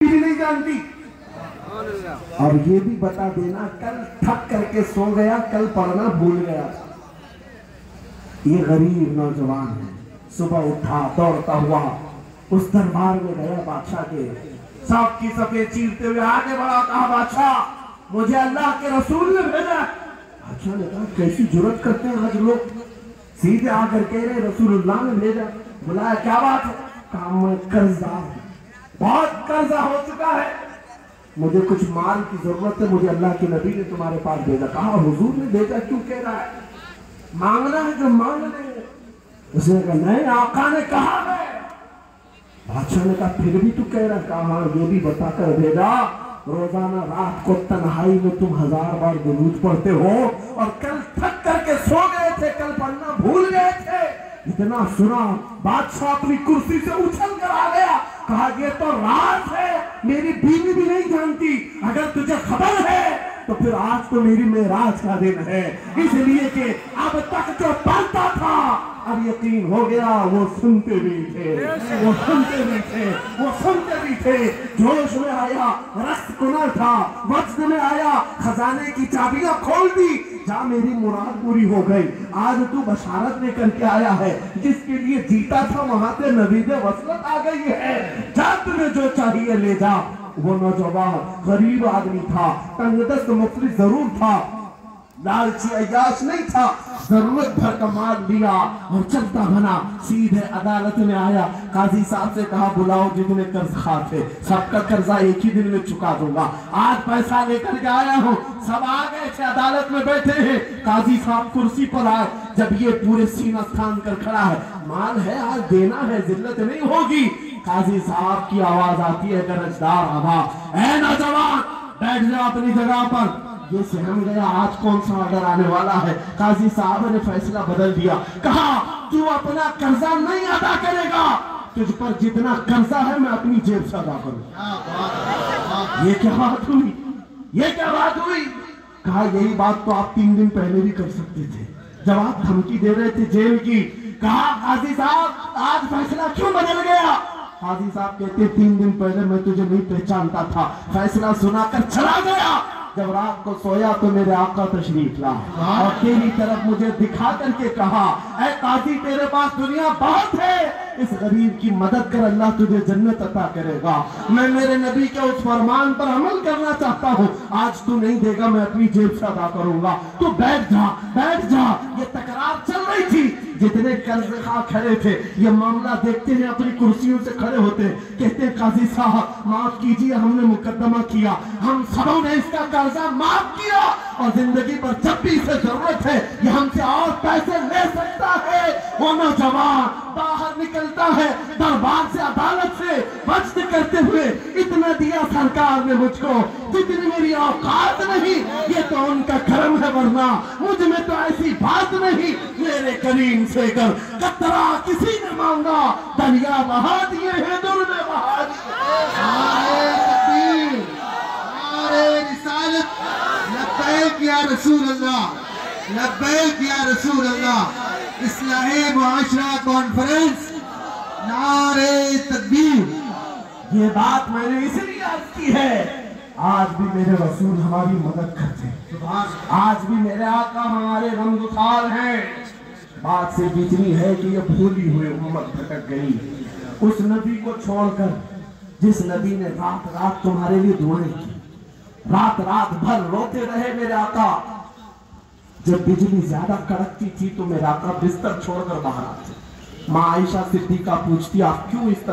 भी नहीं जानती। और ये भी बता देना कल थक करके सो गया, कल पढ़ना भूल गया। ये गरीब नौजवान है, सुबह उठा दौड़ता हुआ उस दरबार में गया बादशाह के, सांप की सफेद चीरते हुए आगे बढ़ा, कहा बादशाह मुझे अल्लाह के रसूल ने भेजा। बादशाह ने कहा कैसी जुर्रत करते हैं आज लोग, सीधे आकर कह रहे रसूलुल्लाह ने भेजा। बुलाया क्या बात है? कहा मैं कर्जदार हूं, बहुत कर्जा हो चुका है, मुझे कुछ माल की जरूरत है, मुझे अल्लाह के नबी ने तुम्हारे पास भेजा। कहा हुजूर ने भेजा, क्यों कह रहा है? मांगना है जो मांग ले। उसने कहा नहीं, आका ने कहा है। बादशाह ने कहा फिर भी तू कह रहा? कहा ये भी बताकर भेजा रोजाना रात को तन्हाई में तुम 1000 बार दुरूद पढ़ते हो, और कल थक करके सो गए थे, कल पढ़ना भूल गए थे। इतना सुना बादशाह अपनी कुर्सी से उछल कर आ गया, कहा ये तो राज है, मेरी बीवी भी नहीं जानती, अगर तुझे खबर है तो फिर आज तो मेरी मेराज का दिन है। इसलिए कि अब तक जो पढ़ता था अब यकीन हो गया, वो सुनते भी थे, वो सुनते भी थे, वो सुनते भी थे। जोश में आया, रक्त कुना था, वज्र में आया, खजाने की चाबियां खोल दी, जा मेरी मुराद पूरी हो गई। आज तू बशारत लेकर के आया है, जिसके लिए जीता था वहां से नबीज़े वसलत आ गई है, जा तुम्हें जो चाहिए ले जा। वो नौजवान गरीब आदमी था, तंगदस्त मुफलिस जरूर था, लालची अय्याश नहीं था, जरूरत भर का माल लिया और चलता बना, सीधे अदालत में आया। काजी साहब से कहा बुलाओ जितने कर्ज खा थे, सबका कर्जा एक ही दिन में चुका दूंगा, आज पैसा लेकर के आया हूँ। सब आ गए थे, अदालत में बैठे हैं, काजी साहब कुर्सी पर आए। जब ये पूरे सीना स्थान कर खड़ा है, माल है आज देना है, जिल्लत नहीं होगी। काजी साहब की आवाज आती है, गरजदार आवाज, ऐ नौजवान बैठ जा अपनी जगह पर। ये सहम गया, आज कौन सा ऑर्डर आने वाला है। काजी साहब ने फैसला बदल दिया, कहा तू अपना कर्जा नहीं अदा करेगा, तुझ पर जितना कर्जा है मैं अपनी जेब से अदा करूं। ये क्या बात हुई, ये क्या बात हुई? कहा यही बात तो आप 3 दिन पहले भी कर सकते थे, जब आप धमकी दे रहे थे जेल की। कहा काजी साहब आज फैसला क्यों बदल गया? काजी साहब कहते 3 दिन पहले मैं तुझे नहीं पहचानता था, फैसला सुनाकर चला गया, जब रात को सोया तो मेरे आका तशरीफ ला और तेरी तरफ मुझे दिखा करके कहा, ऐ काजी तेरे पास दुनिया बहुत है, इस गरीब की मदद कर, अल्लाह तुझे जन्नत अता करेगा। मैं मेरे नबी के उस फरमान पर अमल करना चाहता हूँ, आज तू नहीं देगा मैं अपनी जेब से अदा करूंगा, तू बैठ जा बैठ जा। ये तकरार चल रही थी, जितने कर्जखा खड़े थे ये मामला देखते हैं, अपनी कुर्सियों से खड़े होते, कहते काजी साहब माफ कीजिए, हमने मुकदमा किया, हम सबों ने इसका कर्जा माफ किया, और जिंदगी पर जब भी इसे जरूरत है ये हमसे और पैसे ले सकता है। वो नौजवान बाहर निकलता है दरबार से, अदालत से वज्र करते हुए, इतना दिया सरकार ने मुझको जितनी मेरी औकात नहीं, ये तो उनका करम है, वरना मुझ में तो ऐसी बात नहीं। मेरे करीम से कर कतरा किसी ने मांगा, दरिया बहा दिए हैं, दुर में बहा दिए। लब्बैक या रसूल अल्लाह, लब्बैक या रसूल अल्लाह। इस्लाही मुआशरा कॉन्फ्रेंस, नारे तकबीर। ये बात मैंने इसलिए अर्ज की है, आज भी मेरे रसूल हमारी मदद करते हैं, आज भी मेरे आका हमारे गमगुसार हैं। बात सिर्फ इतनी है कि ये भूली हुई उम्मत भटक गई उस नबी को छोड़कर, जिस नबी ने रात रात तुम्हारे लिए दुआएं की, रात रात भर रोते रहे मेरे आका। जब बिजली ज्यादा कड़कती थी तो मेरे आका बिस्तर छोड़कर बाहर आते। माँ आयशा सिद्दीका पूछती आप क्यों इस तरह